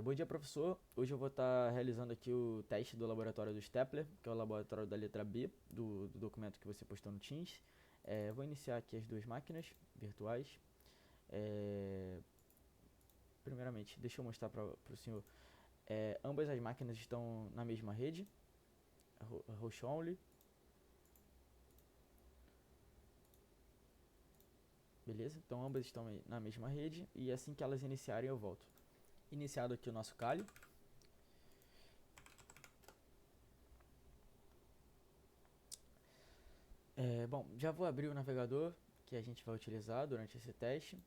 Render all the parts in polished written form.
Bom dia, professor. Hoje eu vou estar realizando aqui o teste do laboratório do Stepler, que é o laboratório da letra B do documento que você postou no Teams. Vou iniciar aqui as duas máquinas virtuais. É, Primeiramente, deixa eu mostrar para o senhor. Ambas as máquinas estão na mesma rede, host only. Beleza? Então ambas estão na mesma rede e assim que elas iniciarem eu volto. Iniciado aqui o nosso Kali. Bom, já vou abrir o navegador que a gente vai utilizar durante esse teste.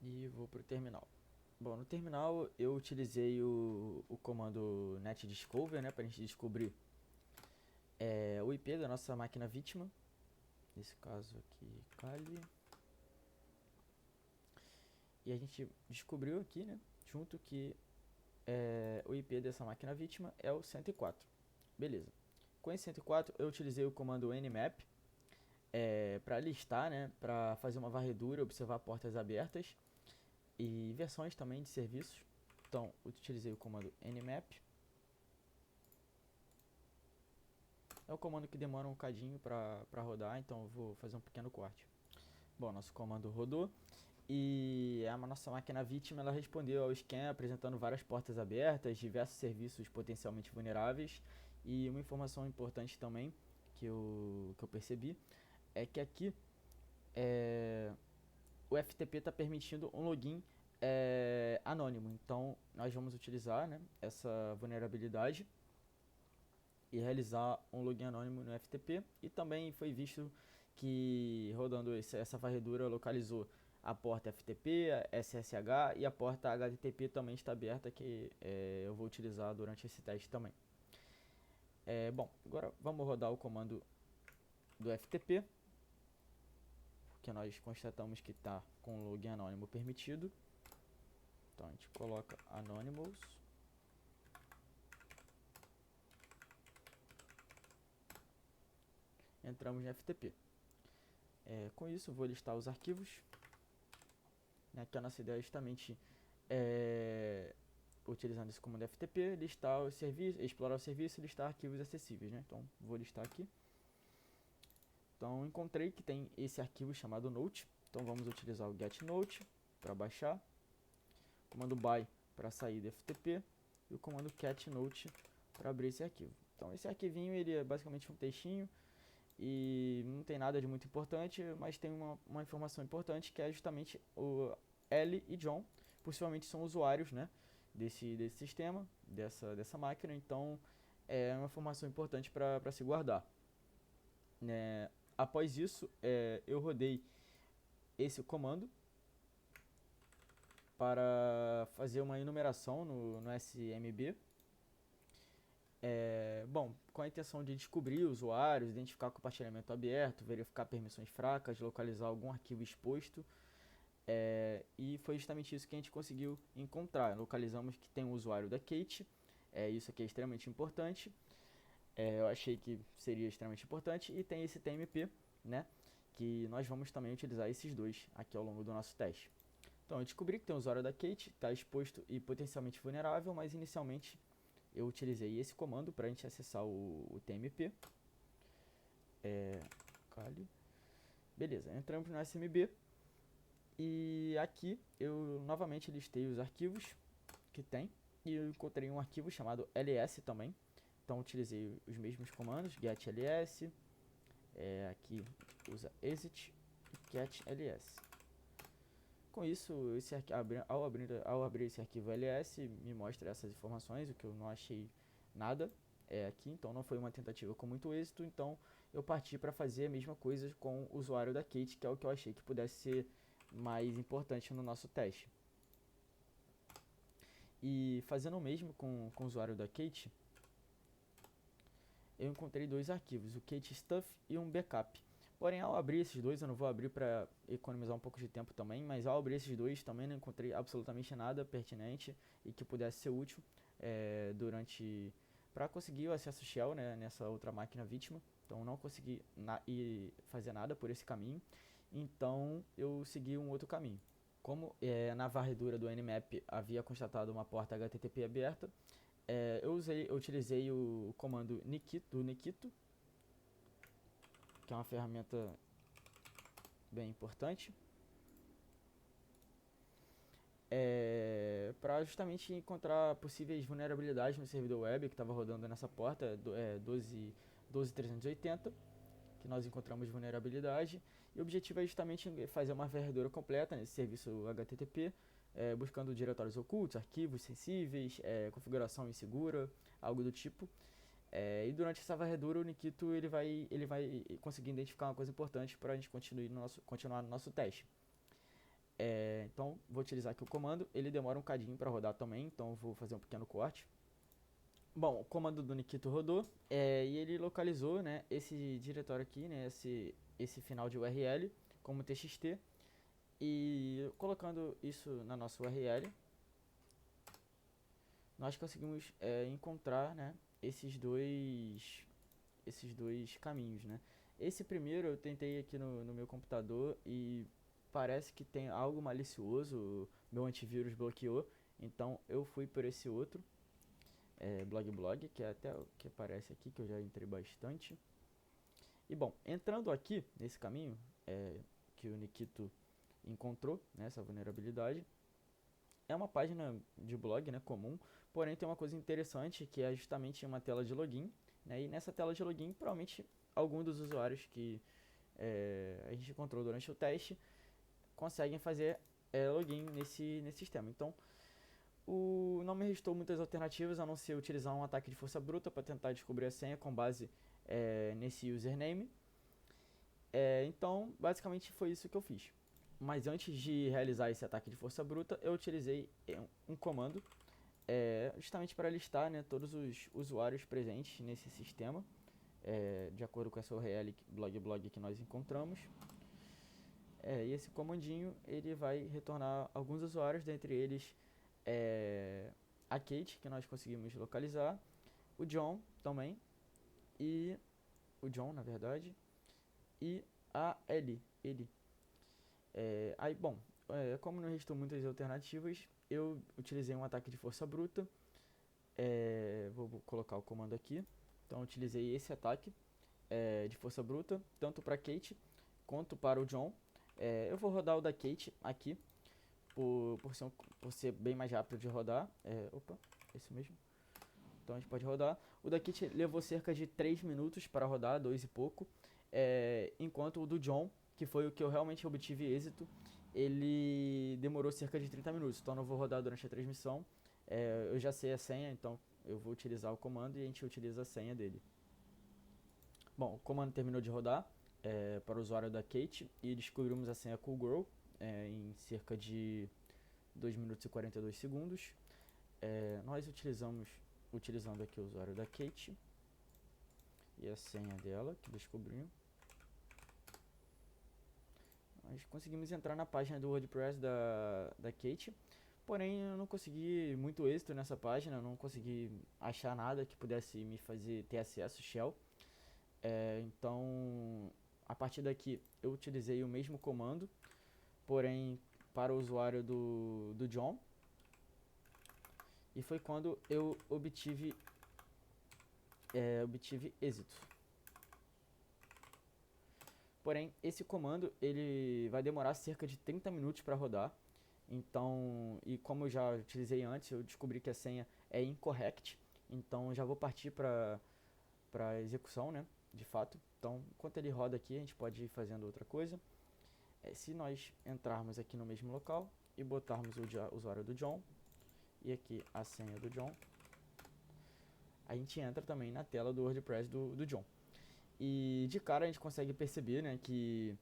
E vou para o terminal. Bom, no terminal eu utilizei o comando netdiscover, né, para a gente descobrir o IP da nossa máquina vítima. Nesse caso aqui, Kali. E a gente descobriu aqui, né, junto que o IP dessa máquina vítima é o 104. Beleza. Com esse 104 eu utilizei o comando nmap para listar, né, para fazer uma varredura, observar portas abertas e versões também de serviços. Então, utilizei o comando nmap. É um comando que demora um bocadinho para rodar, então eu vou fazer um pequeno corte. Bom, nosso comando rodou e a nossa máquina vítima ela respondeu ao scan apresentando várias portas abertas, diversos serviços potencialmente vulneráveis e uma informação importante também que eu percebi é que aqui o FTP está permitindo um login anônimo. Então nós vamos utilizar, né, essa vulnerabilidade e realizar um login anônimo no FTP. E também foi visto que rodando essa varredura localizou a porta FTP, a SSH e a porta HTTP também está aberta, que eu vou utilizar durante esse teste também. Bom, agora vamos rodar o comando do FTP, porque nós constatamos que está com o login anônimo permitido. Então a gente coloca anonymous. Entramos no FTP. Com isso eu vou listar os arquivos, né, que a nossa ideia é justamente utilizando esse comando FTP, listar os serviços, explorar o serviço e listar arquivos acessíveis, né? Então vou listar aqui. Então encontrei que tem esse arquivo chamado note. Então vamos utilizar o getNote para baixar, o comando buy para sair do FTP e o comando catNote para abrir esse arquivo. Então esse arquivinho ele é basicamente um textinho e não tem nada de muito importante, mas tem uma informação importante que é justamente o Ellie e John, possivelmente são usuários, né, desse sistema, dessa máquina, então é uma informação importante para se guardar. Após isso, eu rodei esse comando para fazer uma enumeração no SMB. Bom, com a intenção de descobrir usuários, identificar compartilhamento aberto, verificar permissões fracas, localizar algum arquivo exposto. E foi justamente isso que a gente conseguiu encontrar. Localizamos que tem um usuário da Kate, isso aqui é extremamente importante. Eu achei que seria extremamente importante. E tem esse TMP, né, que nós vamos também utilizar esses dois aqui ao longo do nosso teste. Então eu descobri que tem um usuário da Kate, está exposto e potencialmente vulnerável, mas inicialmente eu utilizei esse comando para a gente acessar o TMP. Kali. Beleza, entramos no SMB e aqui eu novamente listei os arquivos que tem e eu encontrei um arquivo chamado ls também. Então utilizei os mesmos comandos, getls, aqui usa exit e getls. Com isso, ao abrir esse arquivo ls, me mostra essas informações, o que eu não achei nada aqui, então não foi uma tentativa com muito êxito, então eu parti para fazer a mesma coisa com o usuário da Kate, que é o que eu achei que pudesse ser mais importante no nosso teste. E fazendo o mesmo com o usuário da Kate, eu encontrei dois arquivos, o Kate Stuff e um backup. Porém, ao abrir esses dois, eu não vou abrir para economizar um pouco de tempo também, mas ao abrir esses dois também não encontrei absolutamente nada pertinente e que pudesse ser útil para conseguir o acesso shell, né, nessa outra máquina vítima. Então não consegui fazer nada por esse caminho, então eu segui um outro caminho. Como na varredura do Nmap havia constatado uma porta HTTP aberta, eu utilizei o comando do Nikito, que é uma ferramenta bem importante, para justamente encontrar possíveis vulnerabilidades no servidor web que estava rodando nessa porta 12380, que nós encontramos vulnerabilidade. E o objetivo é justamente fazer uma varredura completa nesse serviço HTTP, buscando diretórios ocultos, arquivos sensíveis, configuração insegura, algo do tipo. E durante essa varredura o Nikito ele vai conseguir identificar uma coisa importante para a gente continuar no nosso teste. Então vou utilizar aqui o comando, ele demora um cadinho para rodar também, então vou fazer um pequeno corte. Bom, o comando do Nikito rodou e ele localizou, né, esse diretório aqui, né, esse final de URL como txt, e colocando isso na nossa URL nós conseguimos encontrar, né, esses dois caminhos, né. Esse primeiro eu tentei aqui no meu computador e parece que tem algo malicioso, meu antivírus bloqueou, então eu fui por esse outro, blog, que é até o que aparece aqui, que eu já entrei bastante. E bom, entrando aqui nesse caminho que o Nikito encontrou, né, essa vulnerabilidade, é uma página de blog, né, comum, porém tem uma coisa interessante que é justamente uma tela de login, né, e nessa tela de login provavelmente algum dos usuários que a gente encontrou durante o teste conseguem fazer login nesse sistema. Então não me restou muitas alternativas a não ser utilizar um ataque de força bruta para tentar descobrir a senha com base nesse username. Então basicamente foi isso que eu fiz. Mas antes de realizar esse ataque de força bruta, eu utilizei um comando justamente para listar, né, todos os usuários presentes nesse sistema, de acordo com essa URL blog que nós encontramos. E esse comandinho ele vai retornar alguns usuários, dentre eles a Kate, que nós conseguimos localizar, o John também, e o John na verdade, e a ele. Aí bom, como não restou muitas alternativas, eu utilizei um ataque de força bruta. Vou colocar o comando aqui. Então eu utilizei esse ataque de força bruta, tanto para Kate quanto para o John. Eu vou rodar o da Kate aqui, por ser bem mais rápido de rodar. Opa, esse mesmo. Então a gente pode rodar. O da Kate levou cerca de 3 minutos para rodar, 2 e pouco. Enquanto o do John, que foi o que eu realmente obtive êxito, ele demorou cerca de 30 minutos. Então não vou rodar durante a transmissão. Eu já sei a senha, então eu vou utilizar o comando e a gente utiliza a senha dele. Bom, o comando terminou de rodar para o usuário da Kate e descobrimos a senha CoolGirl em cerca de 2 minutos e 42 segundos. Nós utilizando aqui o usuário da Kate e a senha dela que descobrimos. Nós conseguimos entrar na página do WordPress da Kate, porém eu não consegui muito êxito nessa página, não consegui achar nada que pudesse me fazer ter acesso Shell. Então a partir daqui eu utilizei o mesmo comando, porém para o usuário do John, e foi quando eu obtive êxito. Porém, esse comando ele vai demorar cerca de 30 minutos para rodar. Então, e como eu já utilizei antes, eu descobri que a senha é incorrect. Então, já vou partir para a execução, né? De fato. Então, enquanto ele roda aqui, a gente pode ir fazendo outra coisa. Se nós entrarmos aqui no mesmo local e botarmos o usuário do John e aqui a senha do John, a gente entra também na tela do WordPress do John. E de cara a gente consegue perceber, né, que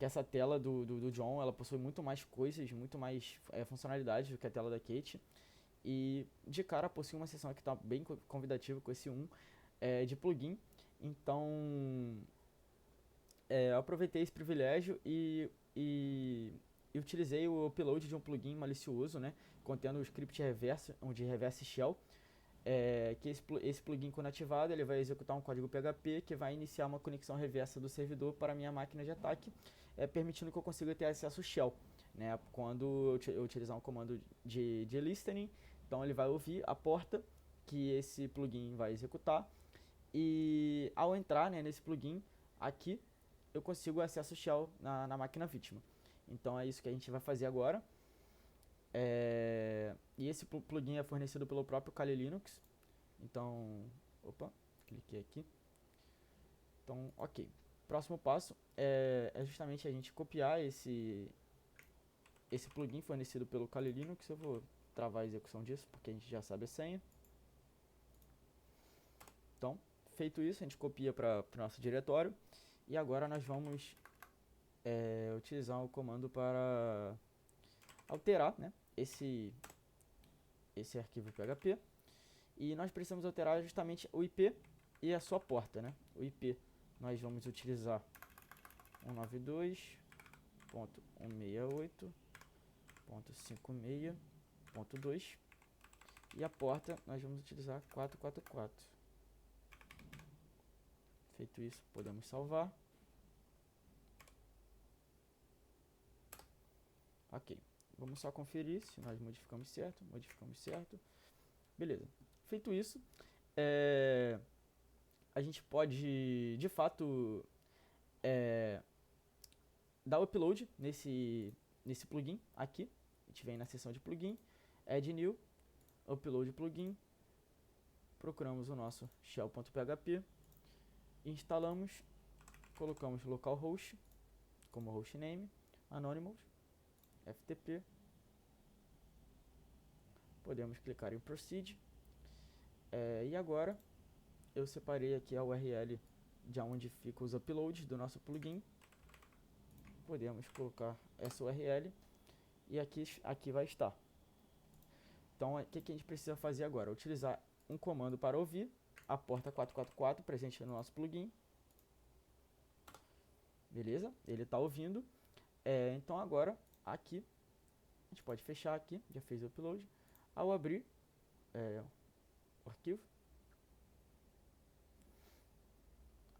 essa tela do John ela possui muito mais coisas, muito mais funcionalidades do que a tela da Kate. E de cara possui uma seção que está bem convidativa com esse de plugin. Então eu aproveitei esse privilégio e utilizei o upload de um plugin malicioso, né, contendo o script de reverse shell. Que esse plugin, quando ativado, ele vai executar um código PHP que vai iniciar uma conexão reversa do servidor para a minha máquina de ataque, permitindo que eu consiga ter acesso Shell. né? Quando eu utilizar um comando de listening, então ele vai ouvir a porta que esse plugin vai executar, e ao entrar, né, nesse plugin aqui, eu consigo acesso shell na máquina vítima. Então é isso que a gente vai fazer agora. E esse plugin é fornecido pelo próprio Kali Linux. Então, opa, cliquei aqui. Então, ok. Próximo passo é justamente a gente copiar esse plugin fornecido pelo Kali Linux. Eu vou travar a execução disso, porque a gente já sabe a senha. Então, feito isso, a gente copia para o nosso diretório. E agora nós vamos utilizar o comando para alterar, né, esse arquivo PHP. E nós precisamos alterar justamente o IP e a sua porta, né? O IP nós vamos utilizar 192.168.56.2 e a porta nós vamos utilizar 444. Feito isso, podemos salvar. Ok, vamos só conferir se nós modificamos certo. Beleza, feito isso, a gente pode, de fato, dar upload nesse plugin aqui. A gente vem na seção de plugin, add new, upload plugin, procuramos o nosso shell.php, instalamos, colocamos localhost como hostname, anonymous, ftp, podemos clicar em proceed, e agora eu separei aqui a URL de onde fica os uploads do nosso plugin. Podemos colocar essa URL e aqui vai estar. Então, o que a gente precisa fazer agora? Utilizar um comando para ouvir a porta 444 presente no nosso plugin. Beleza? Ele está ouvindo. Então, agora, aqui, a gente pode fechar aqui, já fez o upload. Ao abrir o arquivo,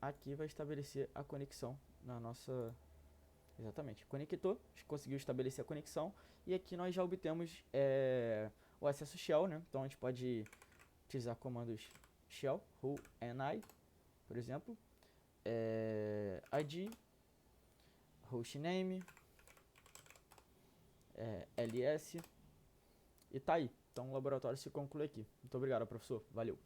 aqui vai estabelecer a conexão na nossa... Exatamente, conectou, conseguiu estabelecer a conexão e aqui nós já obtemos o acesso shell, né? Então a gente pode utilizar comandos shell, who and I, por exemplo, id, hostname, ls e tá aí. Então o laboratório se conclui aqui. Muito obrigado, professor. Valeu.